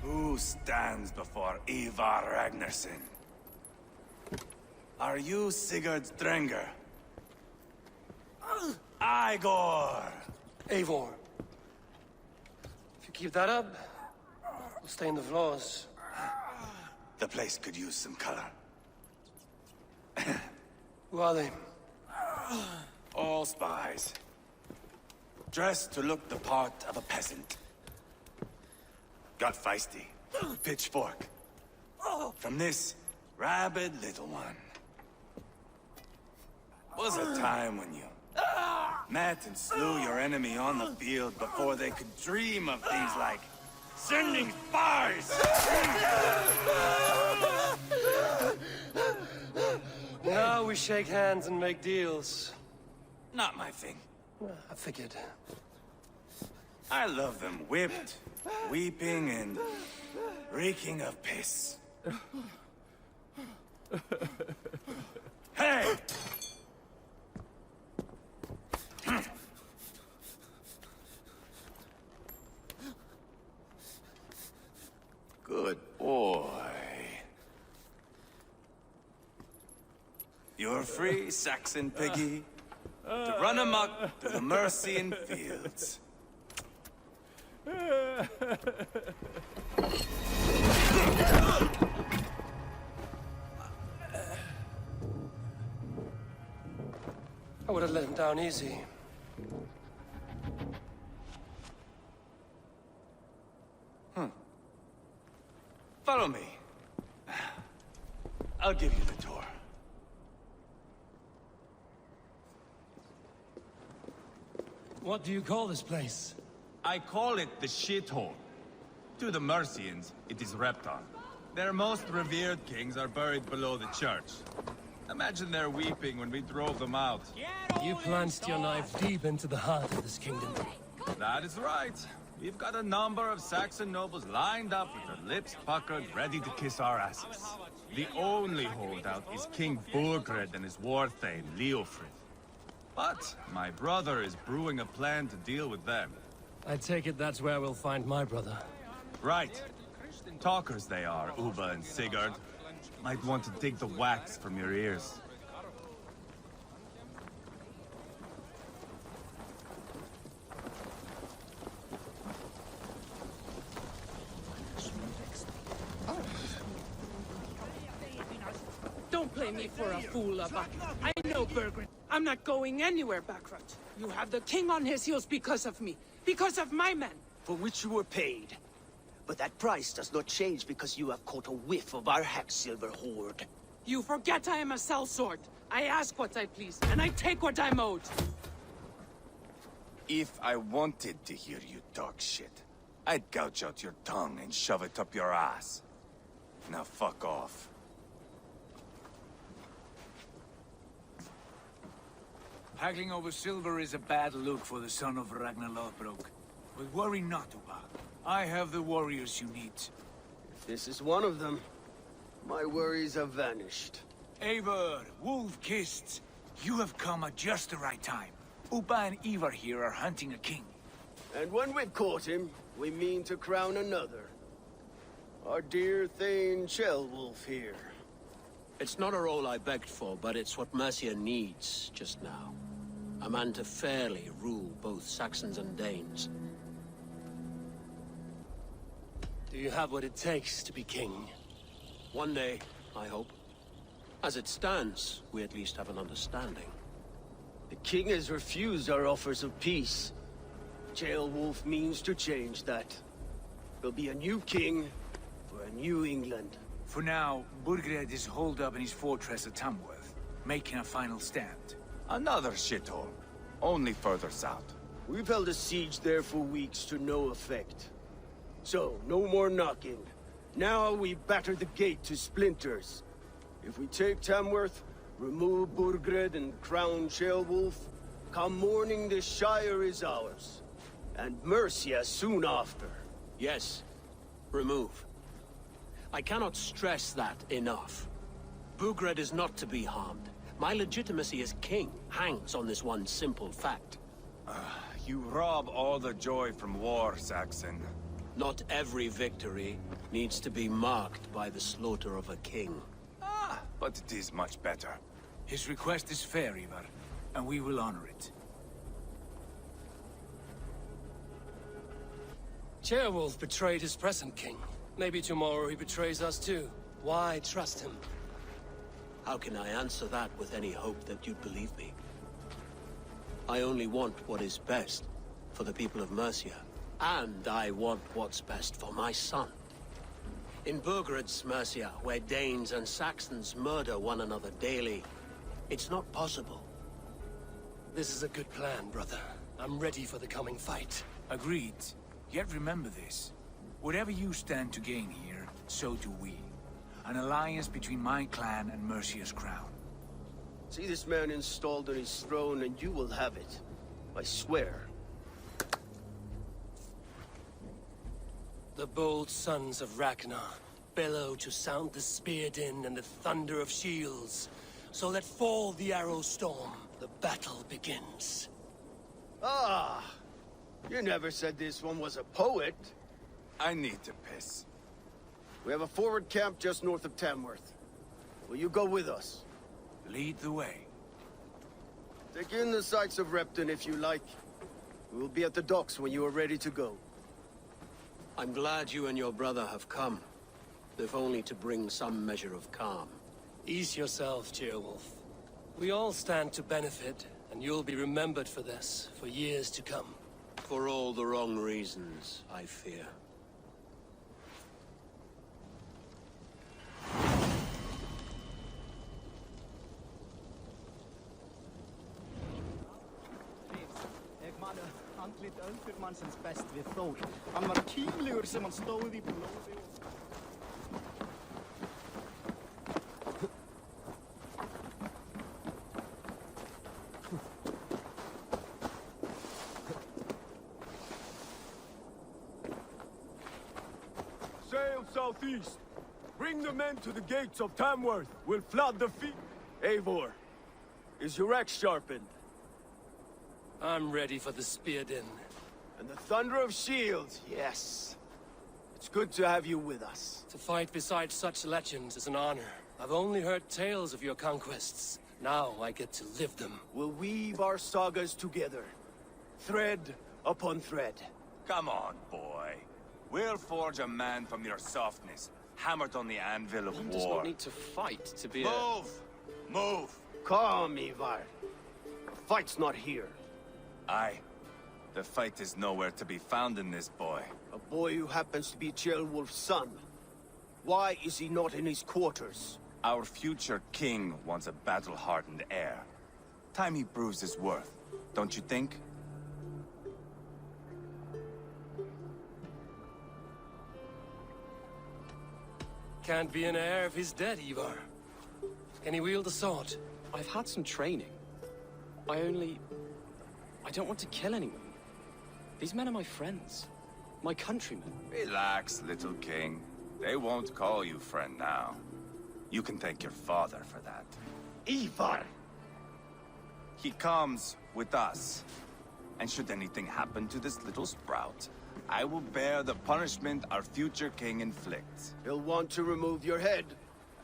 Who stands before Ivar Ragnarsson? Are you Sigurd Drenger? Igor! Eivor. If you keep that up, we'll stay in the floors. The place could use some color. Who are they? All spies. Dressed to look the part of a peasant. Got feisty. Pitchfork. From this rabid little one. Was a time when you met and slew your enemy on the field before they could dream of things like sending spies! Now we shake hands and make deals. Not my thing. I figured. I love them whipped, weeping, and reeking of piss. Hey! Good boy. You're free, Saxon piggy, to run amok through the Mercian fields. I would have let him down easy. Follow me. I'll give you the tour. What do you call this place? I call it the shithole. To the Mercians, it is Repton. Their most revered kings are buried below the church. Imagine their weeping when we drove them out. You plunged your knife deep into the heart of this kingdom. That is right. We've got a number of Saxon nobles lined up with their lips puckered, ready to kiss our asses. The only holdout is King Burgred and his war thane, Leofrith. But my brother is brewing a plan to deal with them. I take it that's where we'll find my brother. Right. Talkers they are, Oba and Sigurd. Might want to dig the wax from your ears. Don't play me for a fool, Oba. I know Burgred. I'm not going anywhere backward. You have the king on his heels because of me. Because of my men. For which you were paid. But that price does not change because you have caught a whiff of our hack-silver hoard. You forget I am a sellsword. I ask what I please, and I take what I'm owed. If I wanted to hear you talk shit, I'd gouge out your tongue and shove it up your ass. Now fuck off. Haggling over silver is a bad look for the son of Ragnar Lothbrok. But worry not, Oba. I have the warriors you need. If this is one of them, my worries have vanished. Eivor, wolf-kissed, you have come at just the right time. Oba and Ivar here are hunting a king. And when we've caught him, we mean to crown another. Our dear Thane Shellwolf here. It's not a role I begged for, but it's what Mercia needs just now. A man to fairly rule both Saxons and Danes. Do you have what it takes to be king? One day, I hope. As it stands, we at least have an understanding. The king has refused our offers of peace. Shellwolf means to change that. There'll be a new king for a new England. For now, Burgred is holed up in his fortress at Tamworth, making a final stand. Another shithole. Only further south. We've held a siege there for weeks to no effect. So, no more knocking. Now we batter the gate to splinters. If we take Tamworth, remove Burgred and crown Shellwolf, come morning the Shire is ours. And Mercia soon after. Yes, remove. I cannot stress that enough. Burgred is not to be harmed. My legitimacy as king hangs on this one simple fact. You rob all the joy from war, Saxon. Not every victory needs to be marked by the slaughter of a king. But it is much better. His request is fair, Ivar, and we will honor it. Ceolwulf betrayed his present king. Maybe tomorrow he betrays us too. Why trust him? How can I answer that with any hope that you'd believe me? I only want what is best for the people of Mercia. And I want what's best for my son. In Burgred's Mercia, where Danes and Saxons murder one another daily, it's not possible. This is a good plan, brother. I'm ready for the coming fight. Agreed. Yet remember this. Whatever you stand to gain here, so do we. An alliance between my clan and Mercia's crown. See this man installed on his throne and you will have it. I swear. The bold sons of Ragnarok bellow to sound the spear din and the thunder of shields. So let fall the arrow storm. The battle begins. Ah! You never said this one was a poet. I need to piss. We have a forward camp just north of Tamworth. Will you go with us? Lead the way. Take in the sights of Repton if you like. We will be at the docks when you are ready to go. I'm glad you and your brother have come, if only to bring some measure of calm. Ease yourself, Ceolwulf. We all stand to benefit, and you'll be remembered for this, for years to come. For all the wrong reasons, I fear. Andlit öldurmannsins best við Þór. Hann var kímlegur sem hann stóð í blóði og... Sail southeast. Bring the men to the gates of Tamworth. We'll flood the field. Eivor, is your axe sharpened? I'm ready for the spear din. And the thunder of shields, yes. It's good to have you with us. To fight beside such legends is an honor. I've only heard tales of your conquests. Now I get to live them. We'll weave our sagas together. Thread upon thread. Come on, boy. We'll forge a man from your softness, hammered on the anvil of One war. does not need to fight to be Move! Move! Calm, Ivar. The fight's not here. Aye. The fight is nowhere to be found in this boy. A boy who happens to be Ceolwulf's son. Why is he not in his quarters? Our future king wants a battle-hardened heir. Time he proves his worth, don't you think? Can't be an heir if he's dead, Ivar. Can he wield a sword? I've had some training. I don't want to kill anyone. These men are my friends. My countrymen. Relax, little king. They won't call you friend now. You can thank your father for that. Ivar! He comes with us. And should anything happen to this little sprout, I will bear the punishment our future king inflicts. He'll want to remove your head.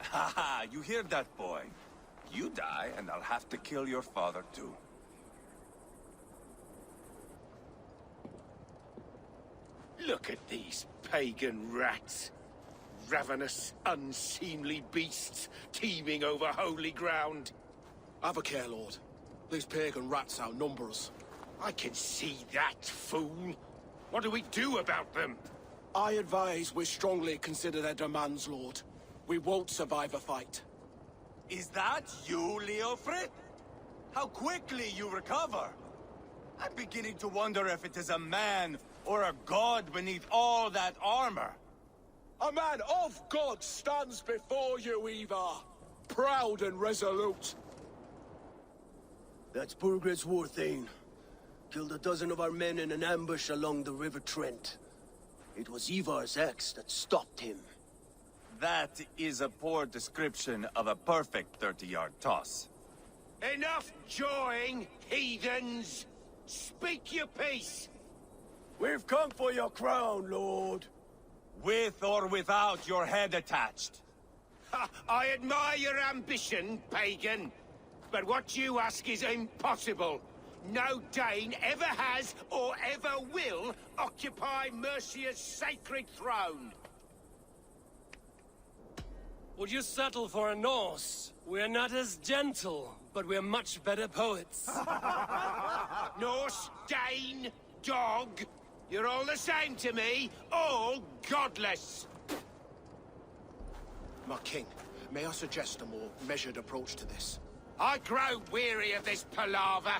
Ha ha, you hear that, boy? You die, and I'll have to kill your father too. Look at these pagan rats. Ravenous, unseemly beasts teeming over holy ground. Have a care, Lord. These pagan rats outnumber us. I can see that, fool. What do we do about them? I advise we strongly consider their demands, Lord. We won't survive a fight. Is that you, Leofrid? How quickly you recover! I'm beginning to wonder if it is a man or a god beneath all that armor. A man of God stands before you, Ivar. Proud and resolute. That's Burgred's Warthane. Killed a dozen of our men in an ambush along the River Trent. It was Ivar's axe that stopped him. That is a poor description of a perfect 30-yard toss. Enough jawing, heathens! Speak your piece! We've come for your crown, Lord. With or without your head attached. Ha, I admire your ambition, pagan. But what you ask is impossible. No Dane ever has or ever will occupy Mercia's sacred throne. Would you settle for a Norse? We're not as gentle, but we're much better poets. Norse, Dane, dog. You're all the same to me. All godless. My king, may I suggest a more measured approach to this? I grow weary of this palaver.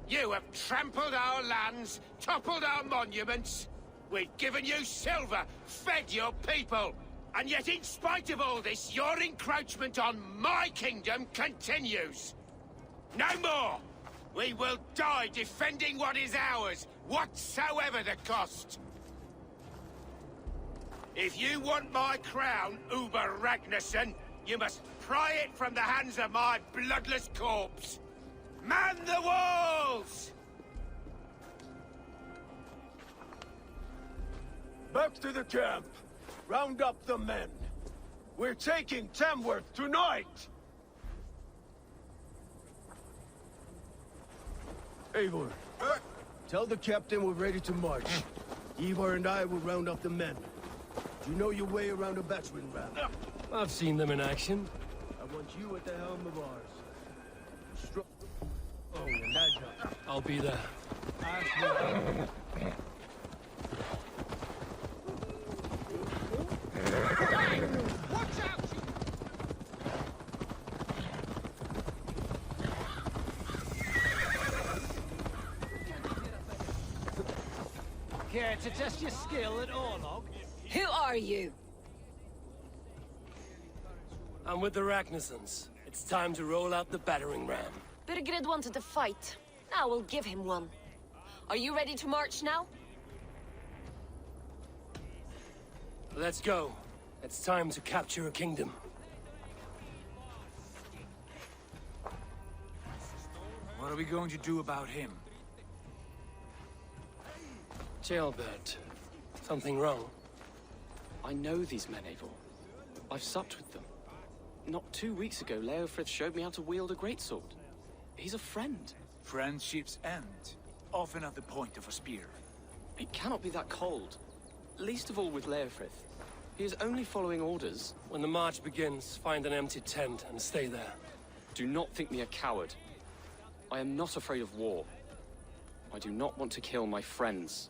You have trampled our lands, toppled our monuments. We've given you silver, fed your people. And yet, in spite of all this, your encroachment on my kingdom continues. No more! We will die defending what is ours, whatsoever the cost. If you want my crown, Oba Ragnarsson, you must pry it from the hands of my bloodless corpse. Man the walls! Back to the camp. Round up the men. We're taking Tamworth tonight! Eivor, tell the captain we're ready to march. Eivor and I will round up the men. Do you know your way around a battering ram? I've seen them in action. I want you at the helm of ours. Oh, and that job. I'll be there. Watch out! Care to test your skill at Orlog? Who are you? I'm with the Ragnarssons. It's time to roll out the battering ram. Birgrid wanted to fight. Now we'll give him one. Are you ready to march now? Let's go. It's time to capture a kingdom. What are we going to do about him? Jailbird. Something wrong? I know these men, Eivor. I've supped with them. Not 2 weeks ago, Leofrith showed me how to wield a greatsword. He's a friend. Friendships end, often at the point of a spear. It cannot be that cold. Least of all with Leofrith. He is only following orders. When the march begins, find an empty tent and stay there. Do not think me a coward. I am not afraid of war. I do not want to kill my friends.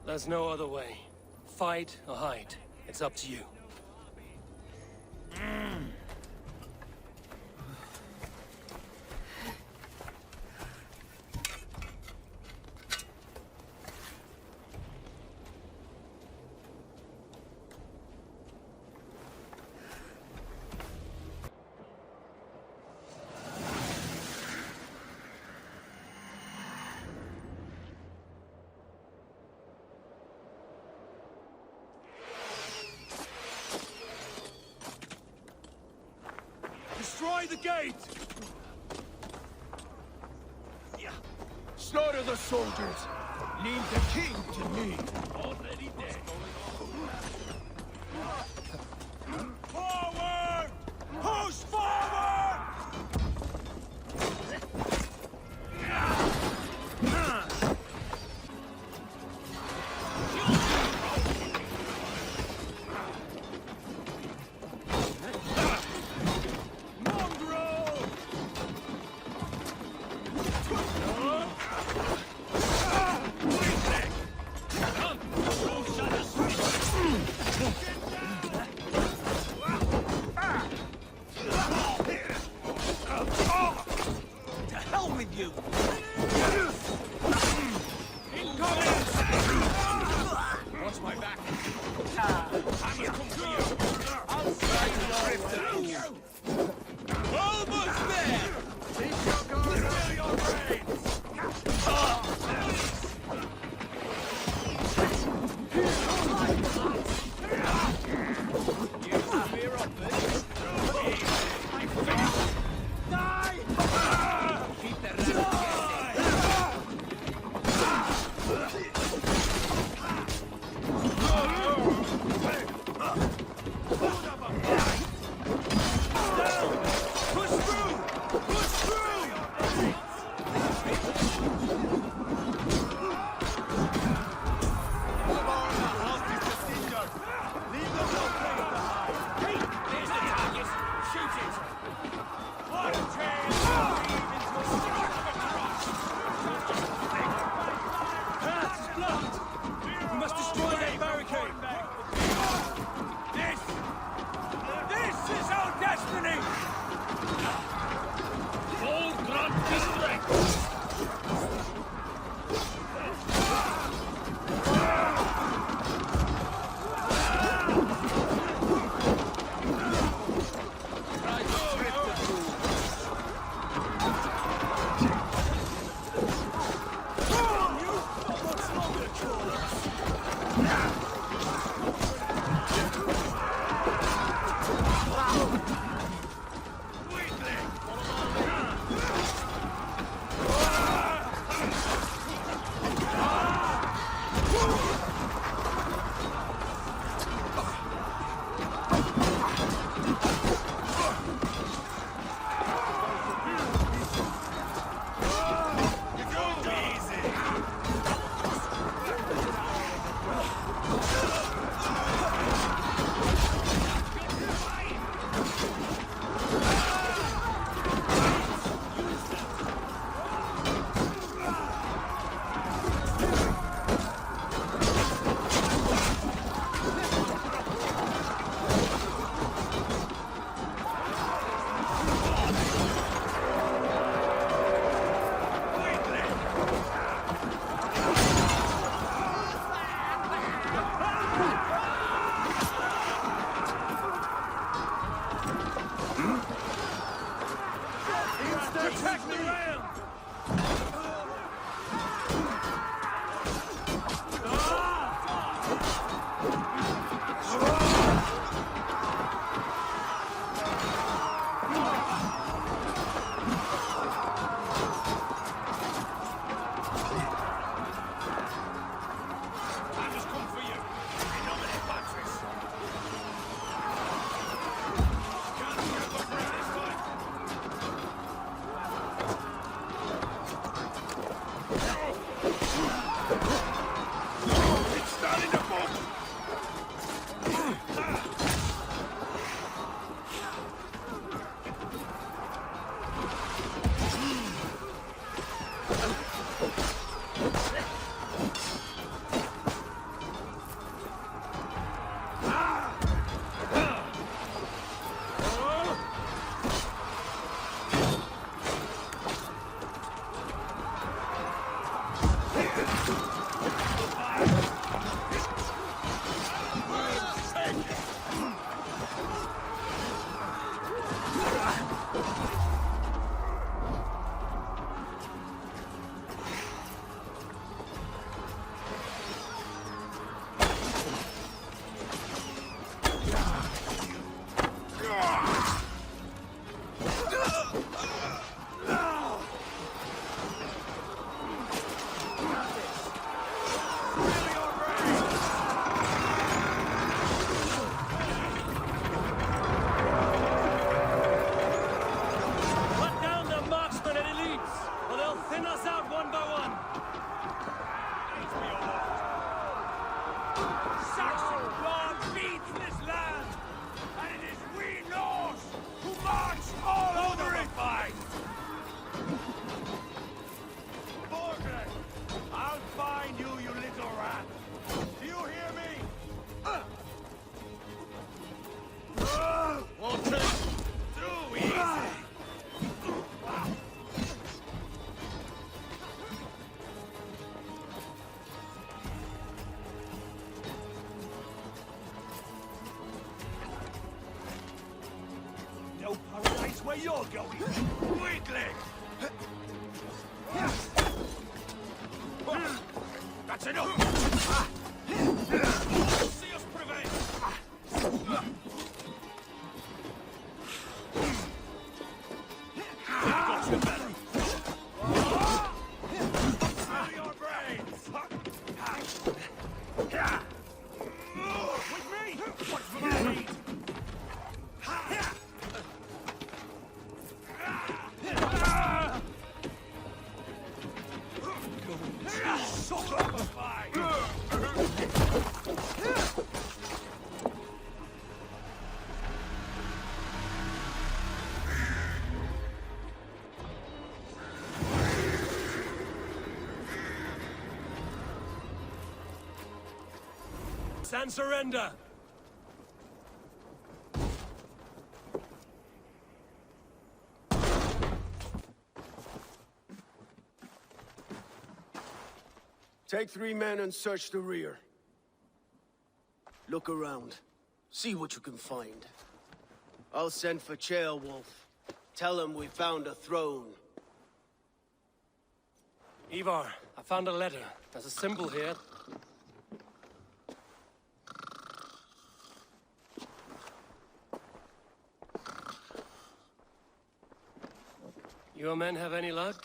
There's no other way. Fight or hide. It's up to you. Destroy the gate! Slaughter the soldiers! Leave the king to me! Already dead. Forward! Push forward! Where you're going, weakling! That's enough! See us prevail! Got your belly! Spill your brains! With me! What's for my need? Stand surrender! Take 3 men and search the rear. Look around. See what you can find. I'll send for Wolf. Tell him we found a throne. Ivar, I found a letter. There's a symbol here. Your men have any luck?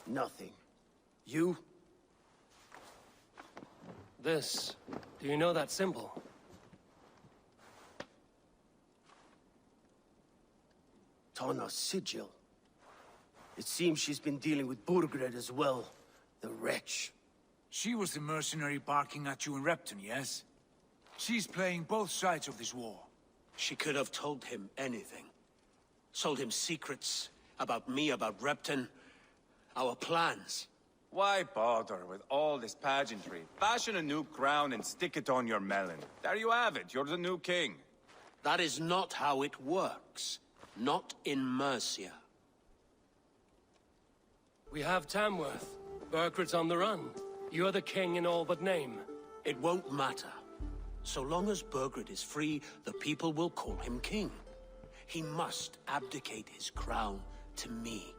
Nothing. You? This. Do you know that symbol? Tana's sigil. It seems she's been dealing with Burgred as well. The wretch. She was the mercenary barking at you in Repton, yes? She's playing both sides of this war. She could have told him anything. Sold him secrets about me, about Repton, our plans. Why bother with all this pageantry? Fashion a new crown and stick it on your melon. There you have it, you're the new king. That is not how it works. Not in Mercia. We have Tamworth. Burgred's on the run. You're the king in all but name. It won't matter. So long as Burgred is free, the people will call him king. He must abdicate his crown to me.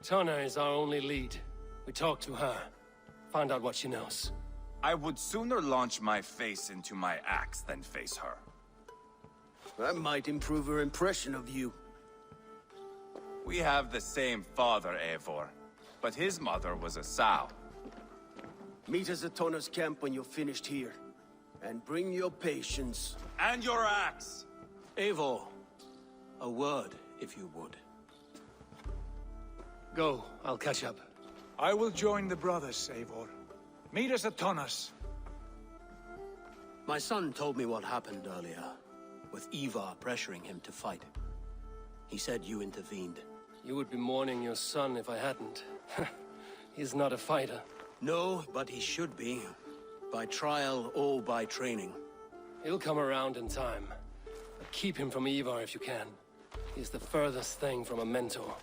Tana is our only lead. We talk to her. Find out what she knows. I would sooner launch my face into my axe than face her. That might improve her impression of you. We have the same father, Eivor, but his mother was a sow. Meet us at Tana's camp when you're finished here. And bring your patience. And your axe! Eivor, a word, if you would. Go, I'll catch up. I will join the brothers, Eivor. Meet us at Tana's. My son told me what happened earlier, with Ivar pressuring him to fight. He said you intervened. You would be mourning your son if I hadn't. He's not a fighter. No, but he should be. By trial or by training. He'll come around in time. But keep him from Ivar if you can. He's the furthest thing from a mentor.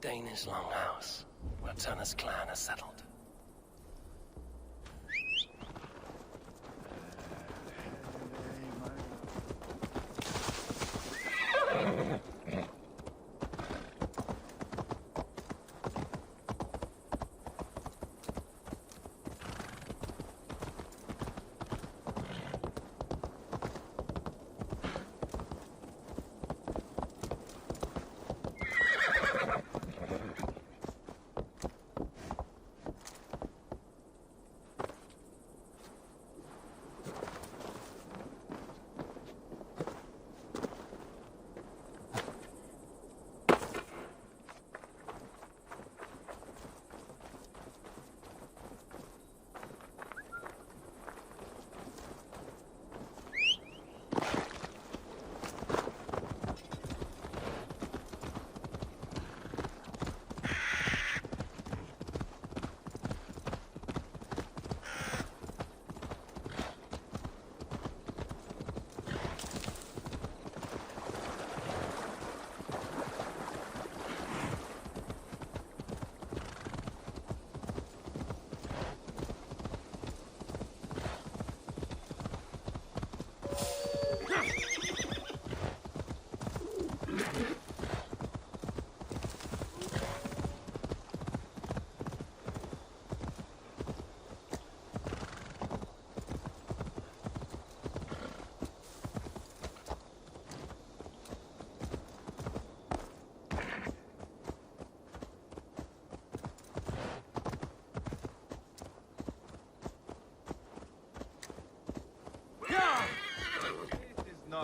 Danish longhouse, where Tana's clan is settled.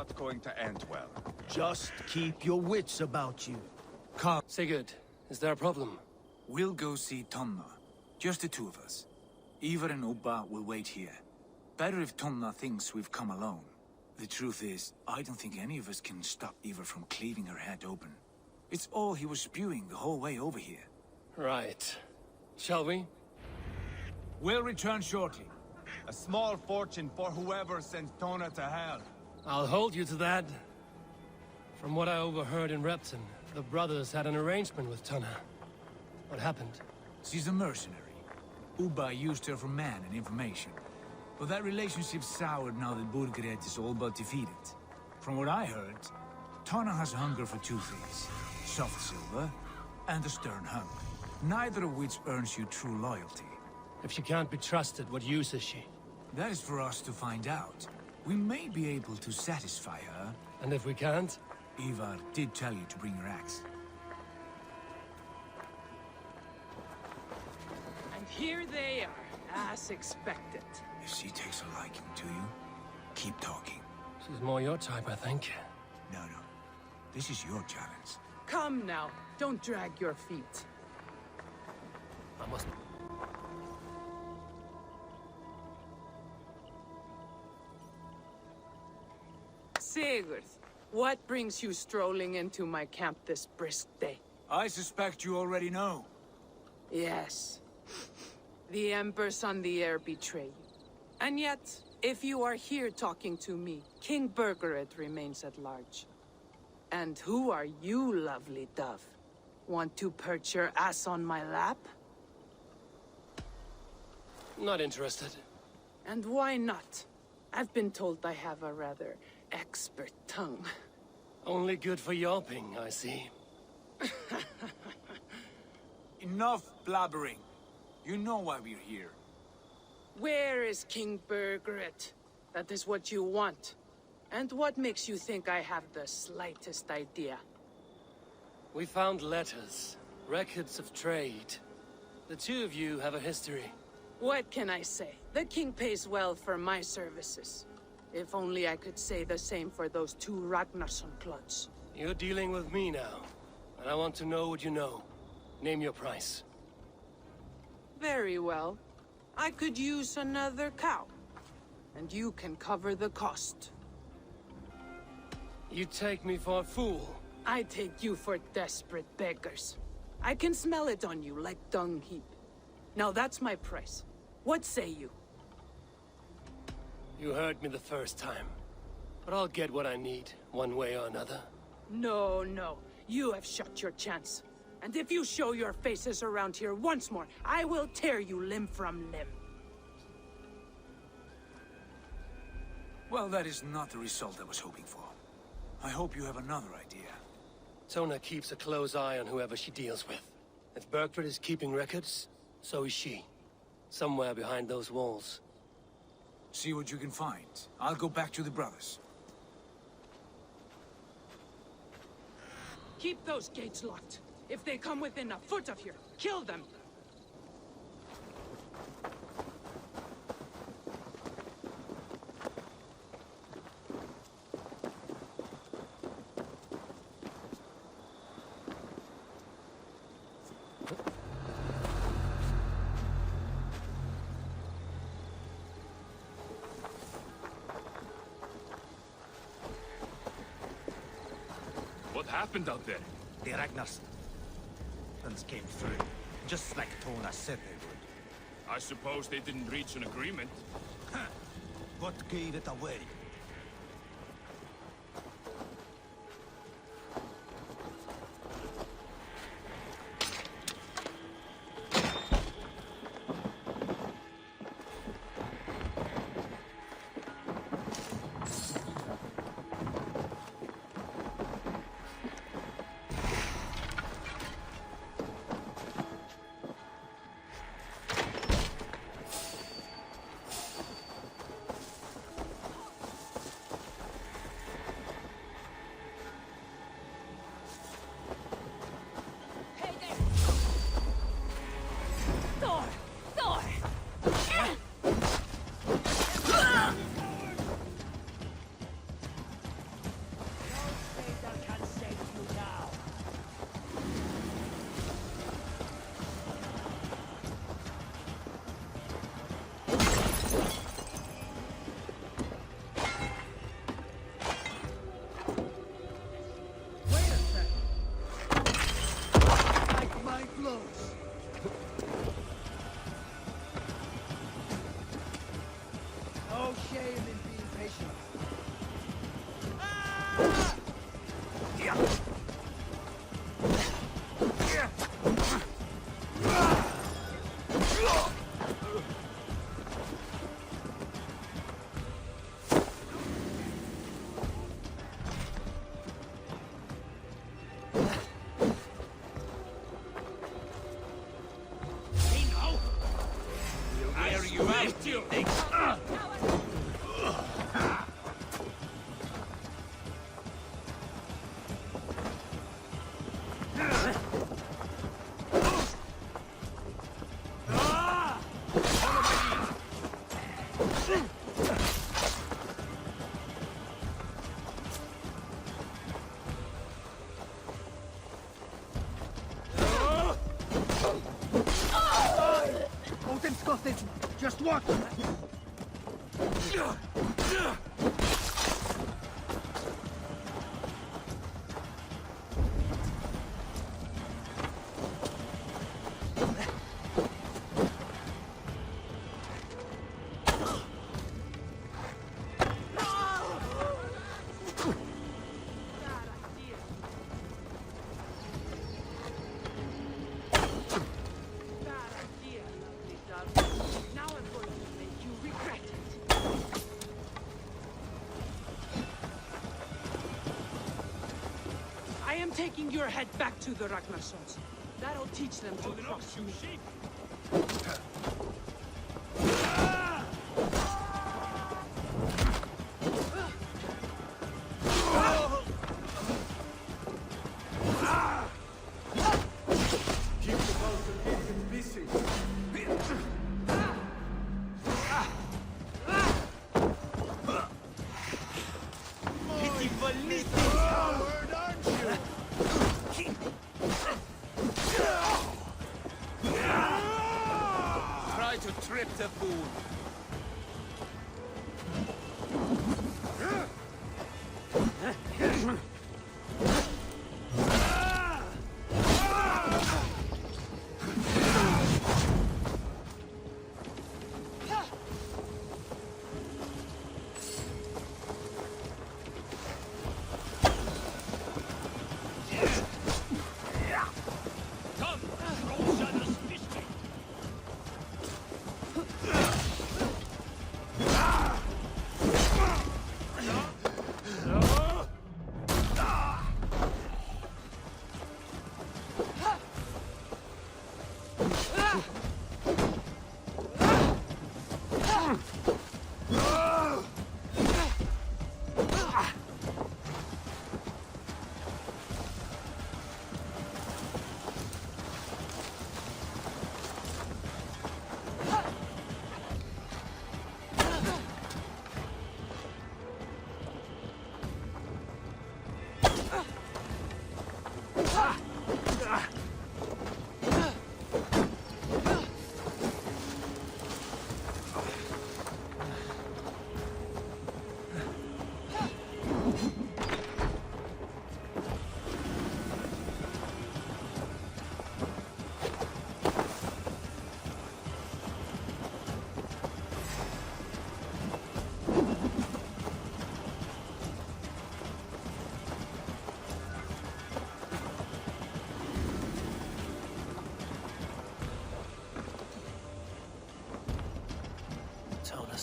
not going to end well. Just keep your wits about you. Come. Sigurd, is there a problem? We'll go see Tonna. Just the two of us. Ivar and Oba will wait here. Better if Tonna thinks we've come alone. The truth is, I don't think any of us can stop Ivar from cleaving her head open. It's all he was spewing the whole way over here. Right. Shall we? We'll return shortly. A small fortune for whoever sends Tona to hell. I'll hold you to that. From what I overheard in Repton, the brothers had an arrangement with Tonna. What happened? She's a mercenary. Oba used her for man and information. But that relationship soured now that Burgred is all but defeated. From what I heard, Tonna has hunger for two things. Soft silver and a stern hug. Neither of which earns you true loyalty. If she can't be trusted, what use is she? That is for us to find out. We may be able to satisfy her. And if we can't? Ivar did tell you to bring your axe. And here they are, as expected. If she takes a liking to you, keep talking. She's more your type, I think. No. This is your challenge. Come now, don't drag your feet. I must... Sigurd, what brings you strolling into my camp this brisk day? I suspect you already know. Yes. The Embers on the air betray you. And yet, if you are here talking to me, King Burgred remains at large. And who are you, lovely dove? Want to perch your ass on my lap? Not interested. And why not? I've been told I have a rather expert tongue. Only good for yelping, I see. Enough blabbering. You know why we're here. Where is King Burgred? That is what you want. And what makes you think I have the slightest idea? We found letters, records of trade. The two of you have a history. What can I say? The king pays well for my services. If only I could say the same for those two Ragnarsson clods. You're dealing with me now, and I want to know what you know. Name your price. Very well. I could use another cow. And you can cover the cost. You take me for a fool. I take you for desperate beggars. I can smell it on you like dung heap. Now that's my price. What say you? You heard me the first time. But I'll get what I need, one way or another. No. You have shot your chance. And if you show your faces around here once more, I will tear you limb from limb. Well, that is not the result I was hoping for. I hope you have another idea. Tona keeps a close eye on whoever she deals with. If Burgred is keeping records, so is she. Somewhere behind those walls. See what you can find. I'll go back to the brothers. Keep those gates locked. If they come within a foot of here, kill them. What happened out there? The Ragnarsson came through, just like Tona said they would. I suppose they didn't reach an agreement. What gave it away? my blows. No shame in being patient. Just watch! Taking your head back to the Ragnar's sons. That'll teach them to cross me. Keep the Valkyries in pieces. Coward, aren't you? Try to trip the fool.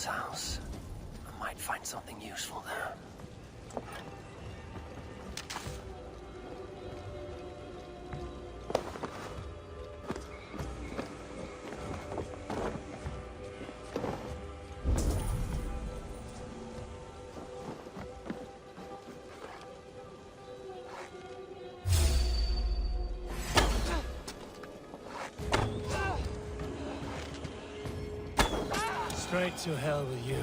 House. I might find something useful there. Straight to hell with you.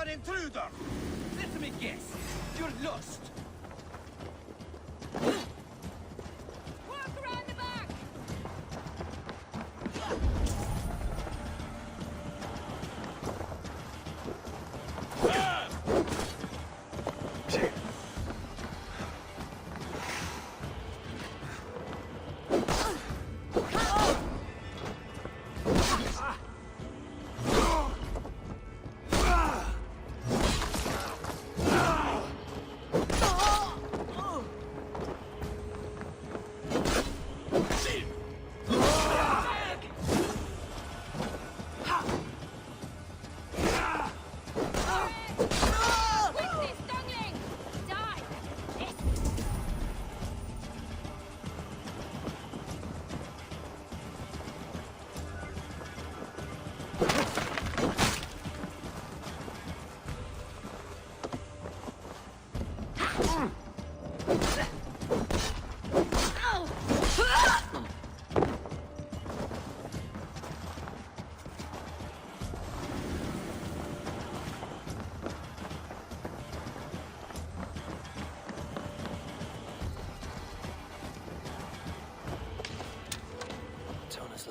an intruder! Let me guess. You're lost. Walk around the back!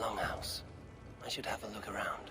Longhouse. I should have a look around.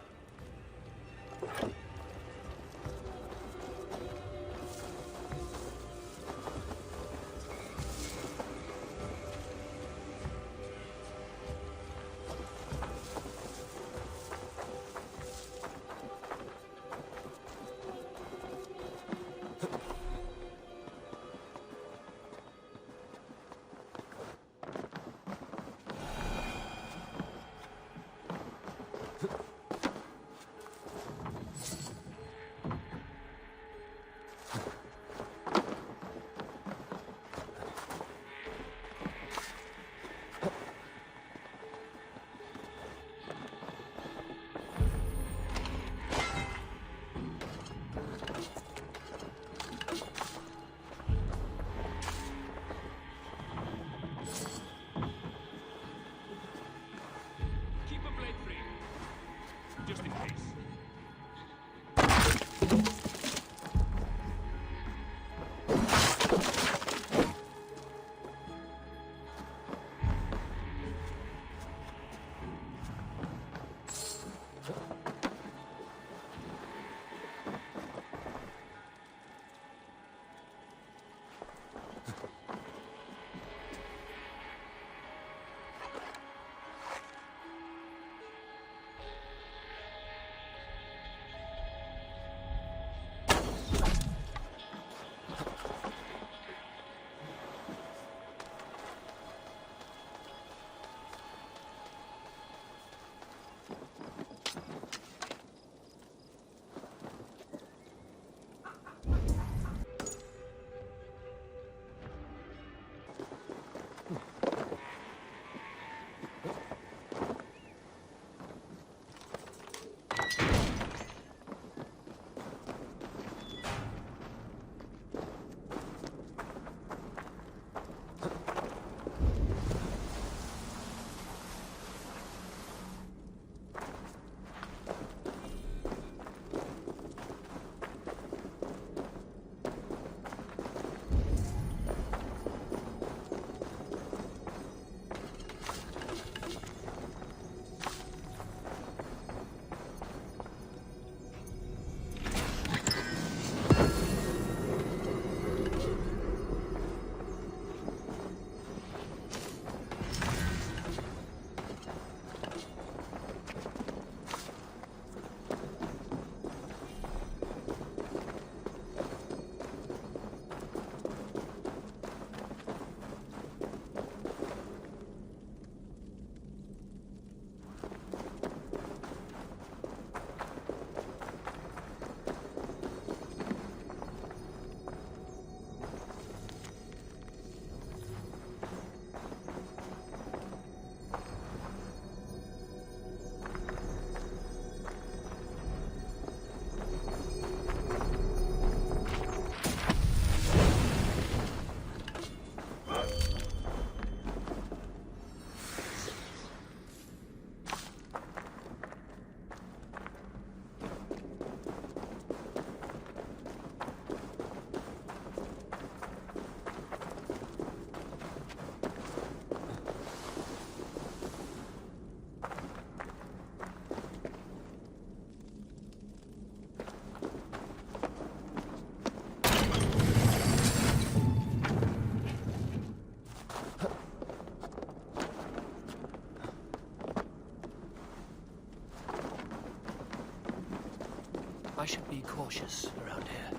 cautious around here.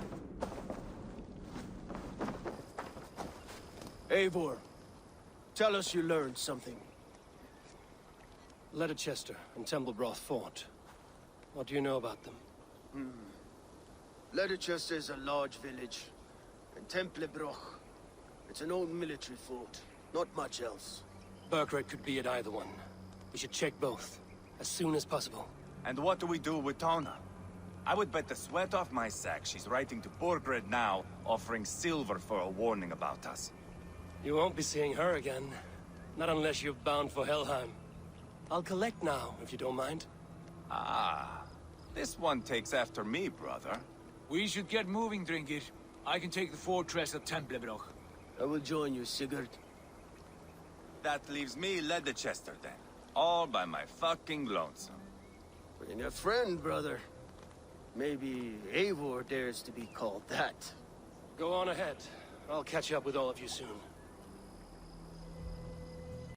Eivor, tell us you learned something. Leicester and Templebroth fought. What do you know about them? Leicester is a large village, and Templebroch, it's an old military fort. Not much else. Burkred could be at either one. We should check both, as soon as possible. And what do we do with Tona? I would bet the sweat off my sack she's writing to Burkred now, offering silver for a warning about us. You won't be seeing her again. Not unless you're bound for Helheim. I'll collect now, if you don't mind. Ah, this one takes after me, brother. We should get moving, Drinkit. I can take the fortress of Templebroch. I will join you, Sigurd. That leaves me Leicester then. All by my fucking lonesome. Bring a friend, brother. Maybe Eivor dares to be called that. Go on ahead. I'll catch up with all of you soon.